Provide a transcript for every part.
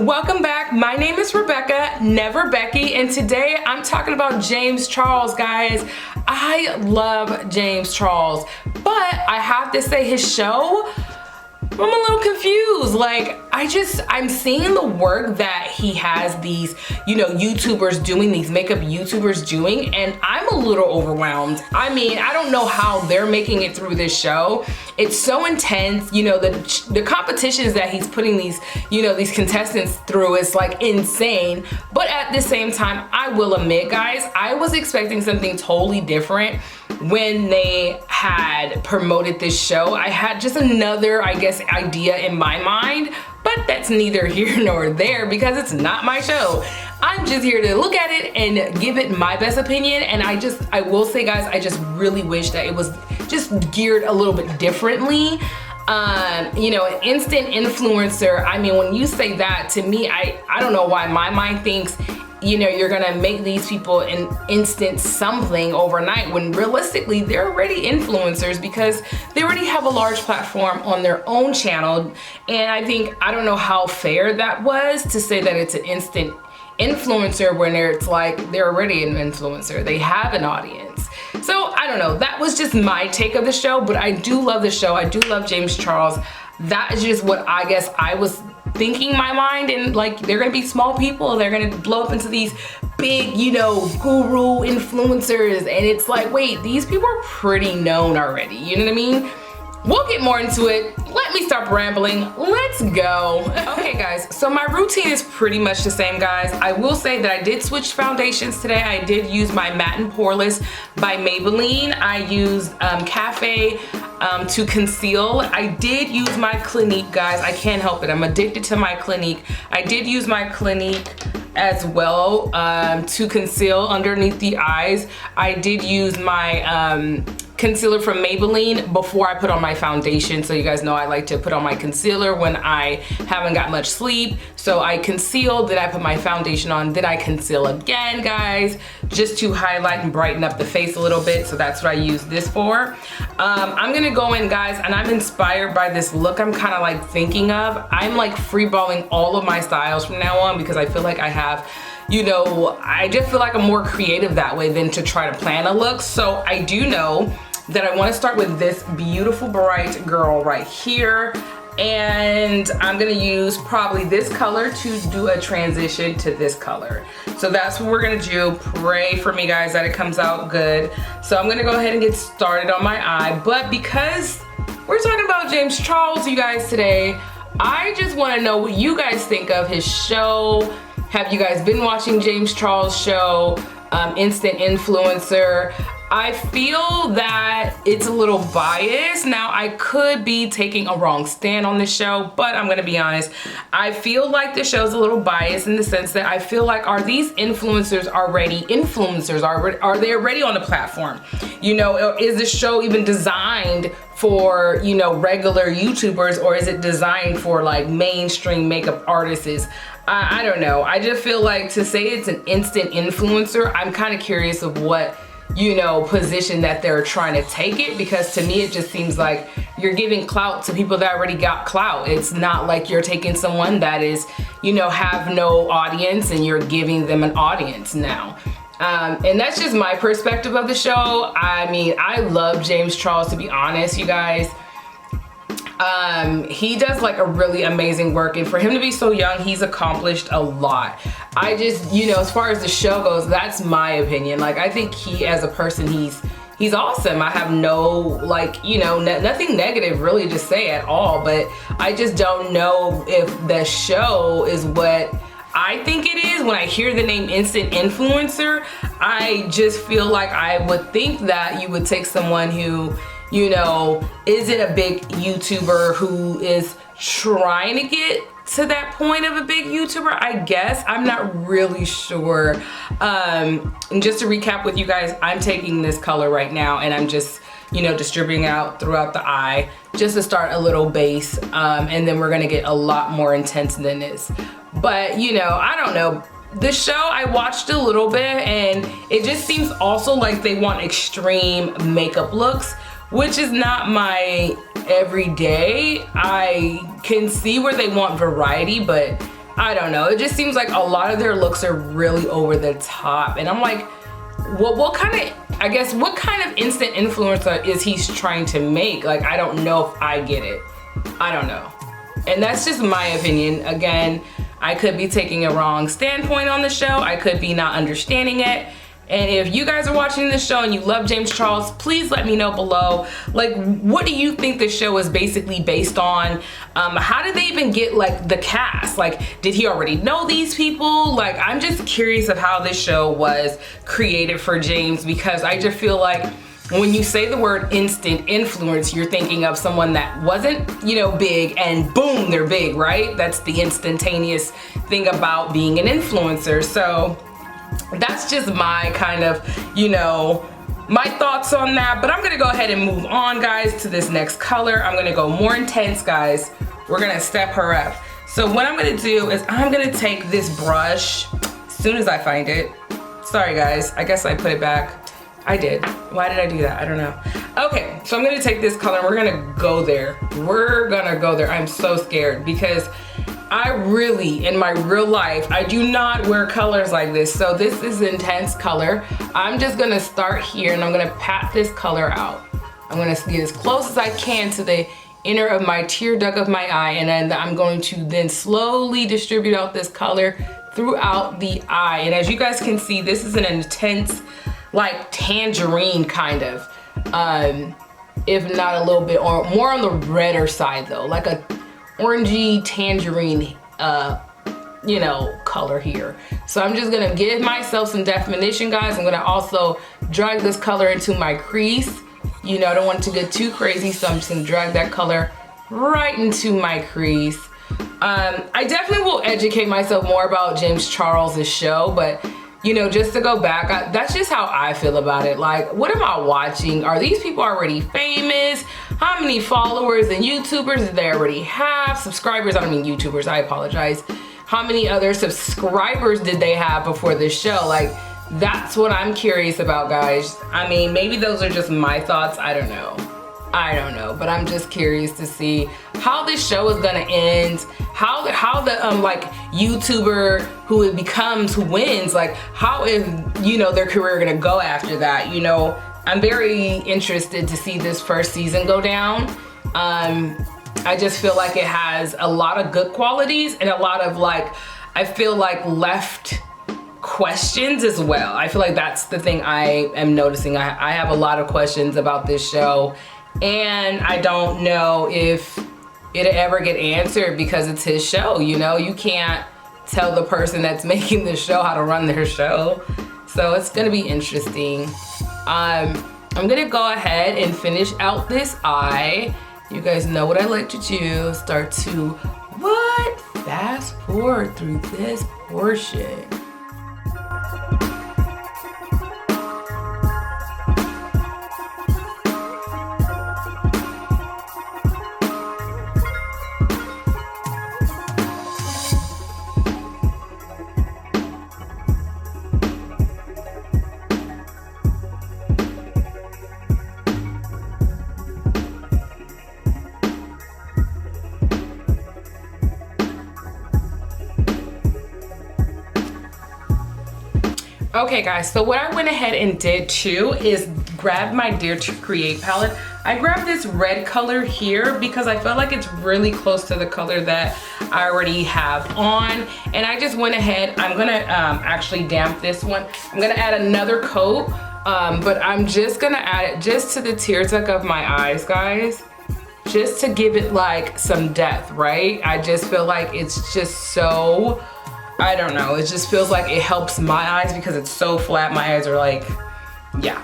Welcome back. My name is Rebekah, never Becky, and today I'm talking about James Charles, guys. I love James Charles, but I have to say his show, I'm a little confused. Like, I'm seeing the work that he has these, YouTubers doing, these makeup YouTubers doing, and I'm a little overwhelmed. I mean, I don't know how they're making it through this show. It's so intense. The competitions that he's putting these, these contestants through is like insane. But at the same time, I will admit, guys, I was expecting something totally different when they had promoted this show. I had just another, I guess, idea in my mind, but that's neither here nor there because it's not my show. I'm just here to look at it and give it my best opinion, and I will say, guys, I just really wish that it was just geared a little bit differently. An instant influencer, I mean, when you say that, to me, I don't know why my mind thinks you're gonna make these people an instant something overnight, when realistically they're already influencers because they already have a large platform on their own channel. And I don't know how fair that was to say that it's an instant influencer when it's like they're already an influencer, they have an audience. So I don't know, that was just my take of the show, but I do love the show. I do love James Charles. That is just what I guess I was thinking in my mind, and like, they're gonna be small people, they're gonna blow up into these big, guru influencers, and it's like, wait, these people are pretty known already, you know what I mean? We'll get more into it. Let me stop rambling. Let's go. Okay, guys, so my routine is pretty much the same, guys. I will say that I did switch foundations today. I did use my Matte and Poreless by Maybelline. I used Cafe to conceal. I did use my Clinique, guys. I can't help it. I'm addicted to my Clinique. I did use my Clinique as well to conceal underneath the eyes. I did use my concealer from Maybelline before I put on my foundation. So you guys know I like to put on my concealer when I haven't got much sleep. So I conceal, then I put my foundation on, then I conceal again, guys, just to highlight and brighten up the face a little bit. So that's what I use this for. I'm gonna go in, guys, and I'm inspired by this look I'm kind of like thinking of. I'm like freeballing all of my styles from now on because I feel like I have, I just feel like I'm more creative that way than to try to plan a look. So I do know that I want to start with this beautiful bright girl right here, and I'm gonna use probably this color to do a transition to this color. So that's what we're gonna do. Pray for me, guys, that it comes out good. So I'm gonna go ahead and get started on my eye, but because we're talking about James Charles, you guys, today, I just want to know what you guys think of his show. Have you guys been watching James Charles' show, Instant Influencer? I feel that it's a little biased. Now, I could be taking a wrong stand on this show, but I'm gonna be honest. I feel like the show's a little biased in the sense that I feel like, are these influencers already influencers? Are they already on the platform? Is the show even designed for, regular YouTubers, or is it designed for like mainstream makeup artists? I don't know. I just feel like to say it's an instant influencer, I'm kind of curious of what position that they're trying to take it, because to me it just seems like you're giving clout to people that already got clout. It's not like you're taking someone that is, have no audience and you're giving them an audience now. And that's just my perspective of the show. I mean, I love James Charles, to be honest, you guys. He does like a really amazing work, and for him to be so young, he's accomplished a lot. I just, as far as the show goes, that's my opinion. Like, I think he, as a person, he's awesome. I have no, nothing negative really to say at all, but I just don't know if the show is what I think it is. When I hear the name Instant Influencer, I just feel like I would think that you would take someone who, isn't a big YouTuber, who is trying to get to that point of a big YouTuber, I guess. I'm not really sure. And just to recap with you guys, I'm taking this color right now and I'm just, distributing out throughout the eye just to start a little base. And then we're gonna get a lot more intense than this. But, I don't know. The show, I watched a little bit and it just seems also like they want extreme makeup looks, which is not my everyday. I can see where they want variety, but I don't know. It just seems like a lot of their looks are really over the top. And I'm like, what kind of, I guess, what kind of instant influencer is he trying to make? Like, I don't know if I get it. I don't know. And that's just my opinion. Again, I could be taking a wrong standpoint on the show. I could be not understanding it. And if you guys are watching this show and you love James Charles, please let me know below. Like, what do you think the show is basically based on? How did they even get like the cast? Like, did he already know these people? Like, I'm just curious of how this show was created for James, because I just feel like when you say the word instant influence, you're thinking of someone that wasn't, you know, big and boom, they're big, right? That's the instantaneous thing about being an influencer. So that's just my kind of, you know, my thoughts on that. But I'm gonna go ahead and move on, guys, to this next color. I'm gonna go more intense, guys. We're gonna step her up. So what I'm gonna do is I'm gonna take this brush as soon as I find it. Sorry, guys, I guess I put it back. I did. Why did I do that? I don't know. Okay, so I'm gonna take this color and we're gonna go there. We're gonna go there. I'm so scared because I really, in my real life, I do not wear colors like this. So this is intense color. I'm just gonna start here and I'm gonna pat this color out. I'm gonna get as close as I can to the inner of my tear duct of my eye, and then I'm going to then slowly distribute out this color throughout the eye. And as you guys can see, this is an intense, like tangerine kind of, if not a little bit, or more on the redder side though, like a orangey tangerine, you know, color here. So I'm just gonna give myself some definition, guys. I'm gonna also drag this color into my crease. You know, I don't want it to get too crazy, so I'm just gonna drag that color right into my crease. I definitely will educate myself more about James Charles' show, but you know, just to go back, that's just how I feel about it. Like, what am I watching? Are these people already famous? How many followers and YouTubers did they already have? Subscribers, I don't mean YouTubers, I apologize. How many other subscribers did they have before this show? Like, that's what I'm curious about, guys. I mean, maybe those are just my thoughts, I don't know. I don't know, but I'm just curious to see how this show is gonna end, how the like YouTuber who it becomes, who wins, like how is, you know, their career gonna go after that. You know, I'm very interested to see this first season go down. I just feel like it has a lot of good qualities and a lot of, like, I feel like left questions as well. I feel like that's the thing I am noticing. I have a lot of questions about this show, and I don't know if it'll ever get answered because it's his show. You know, you can't tell the person that's making the show how to run their show. So it's gonna be interesting. I'm gonna go ahead and finish out this eye. You guys know what I like to do. Start to fast forward through this portion. Okay guys, so what I went ahead and did too is grab my Dare to Create palette. I grabbed this red color here because I felt like it's really close to the color that I already have on. And I just went ahead, I'm gonna actually damp this one. I'm gonna add another coat, but I'm just gonna add it just to the tear duct of my eyes, guys. Just to give it like some depth, right? I just feel like it's just so, I don't know, it just feels like it helps my eyes because it's so flat. My eyes are like, yeah,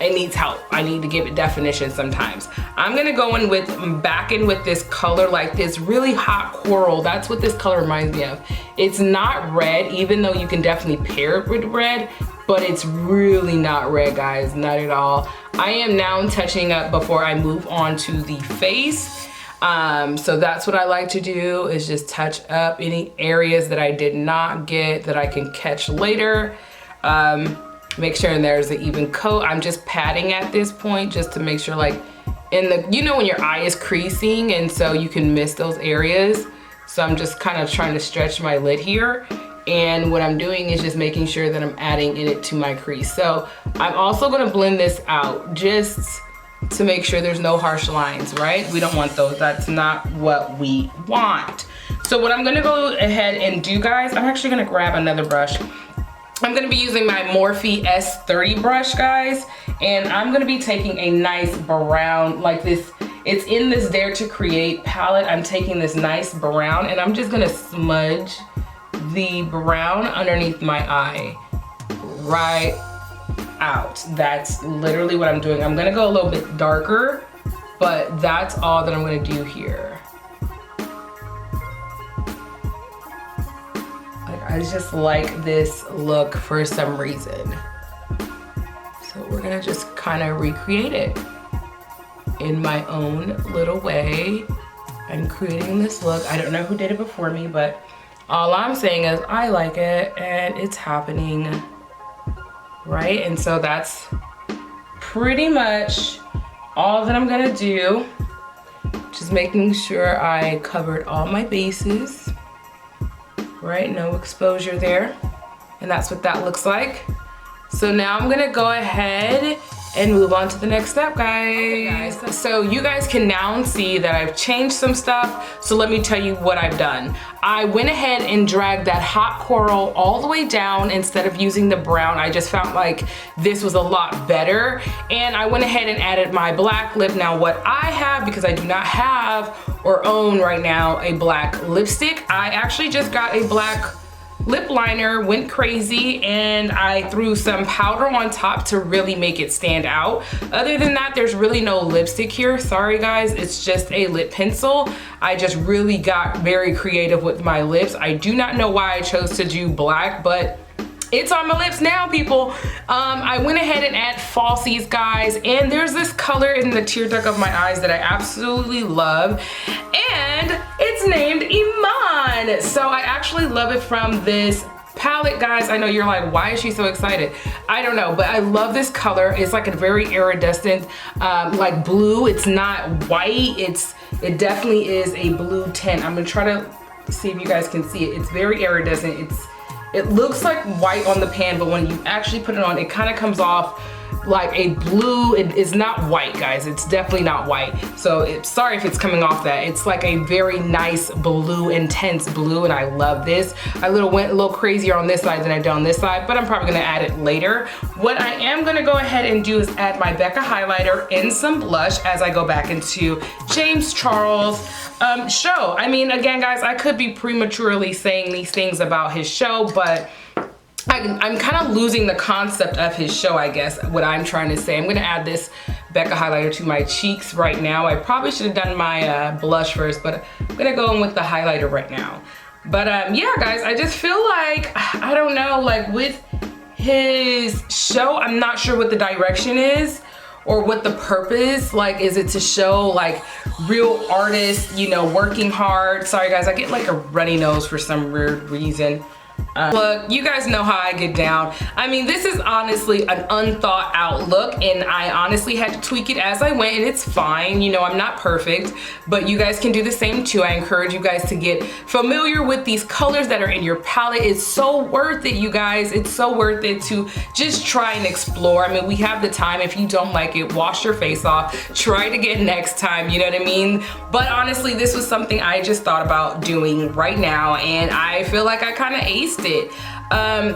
it needs help. I need to give it definition sometimes. I'm gonna go in with, back in with this color, like this really hot coral. That's what this color reminds me of. It's not red, even though you can definitely pair it with red, but it's really not red, guys, not at all. I am now touching up before I move on to the face. So that's what I like to do, is just touch up any areas that I did not get that I can catch later. Make sure there's an even coat. I'm just patting at this point just to make sure, like in the, you know when your eye is creasing and so you can miss those areas. So I'm just kind of trying to stretch my lid here. And what I'm doing is just making sure that I'm adding it to my crease. So I'm also gonna blend this out just to make sure there's no harsh lines, right? We don't want those, that's not what we want. So what I'm gonna go ahead and do, guys, I'm actually gonna grab another brush. I'm gonna be using my Morphe S30 brush, guys, and I'm gonna be taking a nice brown, like this, it's in this Dare to Create palette. I'm taking this nice brown and I'm just gonna smudge the brown underneath my eye, right out. That's literally what I'm doing. I'm gonna go a little bit darker, but that's all that I'm gonna do here. I just like this look for some reason. So we're gonna just kind of recreate it in my own little way. I'm creating this look. I don't know who did it before me, but all I'm saying is I like it and it's happening, right? And so that's pretty much all that I'm gonna do. Just making sure I covered all my bases. Right, no exposure there. And that's what that looks like. So now I'm gonna go ahead and move on to the next step, guys. So you guys can now see that I've changed some stuff. So let me tell you what I've done. I went ahead and dragged that hot coral all the way down instead of using the brown. I just found like this was a lot better. And I went ahead and added my black lip. Now what I have, because I do not have or own right now a black lipstick, I actually just got a black lip liner, went crazy, and I threw some powder on top to really make it stand out. Other than that, there's really no lipstick here. Sorry guys, it's just a lip pencil. I just really got very creative with my lips. I do not know why I chose to do black, but it's on my lips now, people. I went ahead and add falsies, guys, and there's this color in the tear duct of my eyes that I absolutely love, and it's named Iman. So I actually love it from this palette, guys. I know you're like, why is she so excited? I don't know, but I love this color. It's like a very iridescent, like blue. It's not white. It definitely is a blue tint. I'm gonna try to see if you guys can see it. It's very iridescent. It looks like white on the pan, but when you actually put it on, it kind of comes off like a blue. It is not white, guys. It's definitely not white. So sorry if it's coming off that. It's like a very nice blue, intense blue, and I love this. I went a little crazier on this side than I did on this side, but I'm probably gonna add it later. What I am gonna go ahead and do is add my Becca highlighter and some blush as I go back into James Charles' show. I mean, again, guys, I could be prematurely saying these things about his show, but I'm kind of losing the concept of his show, I guess, what I'm trying to say. I'm gonna add this Becca highlighter to my cheeks right now. I probably should have done my blush first, but I'm gonna go in with the highlighter right now. But yeah, guys, I just feel like, I don't know, like with his show, I'm not sure what the direction is or what the purpose, like, is it to show like real artists, you know, working hard? Sorry guys, I get like a runny nose for some weird reason. Look, you guys know how I get down. I mean, this is honestly an unthought out look, and I honestly had to tweak it as I went, and it's fine. You know, I'm not perfect, but you guys can do the same too. I encourage you guys to get familiar with these colors that are in your palette. It's so worth it, you guys. It's so worth it to just try and explore. I mean, we have the time. If you don't like it, wash your face off. Try it again next time, you know what I mean? But honestly, this was something I just thought about doing right now, and I feel like I kind of aced it.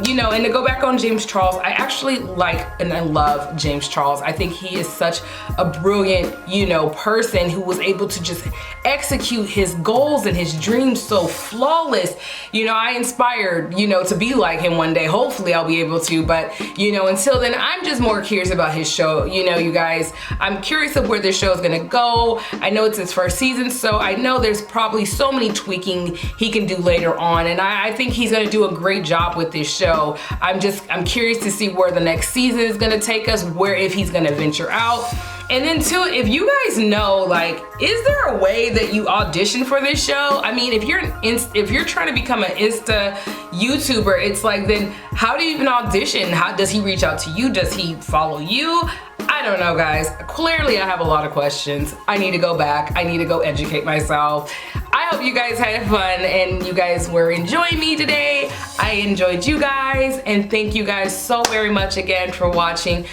You know, and to go back on James Charles, I actually like and I love James Charles. I think he is such a brilliant, you know, person who was able to just execute his goals and his dreams so flawless. You know, I inspired, you know, to be like him one day. Hopefully I'll be able to, but you know, until then, I'm just more curious about his show. You know, you guys, I'm curious of where this show is gonna go. I know it's his first season, so I know there's probably so many tweaking he can do later on, and I think he's gonna do a great job with this show. I'm curious to see where the next season is gonna take us, where if he's gonna venture out. And then too, if you guys know, like, is there a way that you audition for this show? I mean, if you're trying to become an Insta YouTuber, it's like, then how do you even audition? How does he reach out to you? Does he follow you? I don't know, guys. Clearly I have a lot of questions. I need to go back. I need to go educate myself. I hope you guys had fun and you guys were enjoying me today. I enjoyed you guys, and thank you guys so very much again for watching.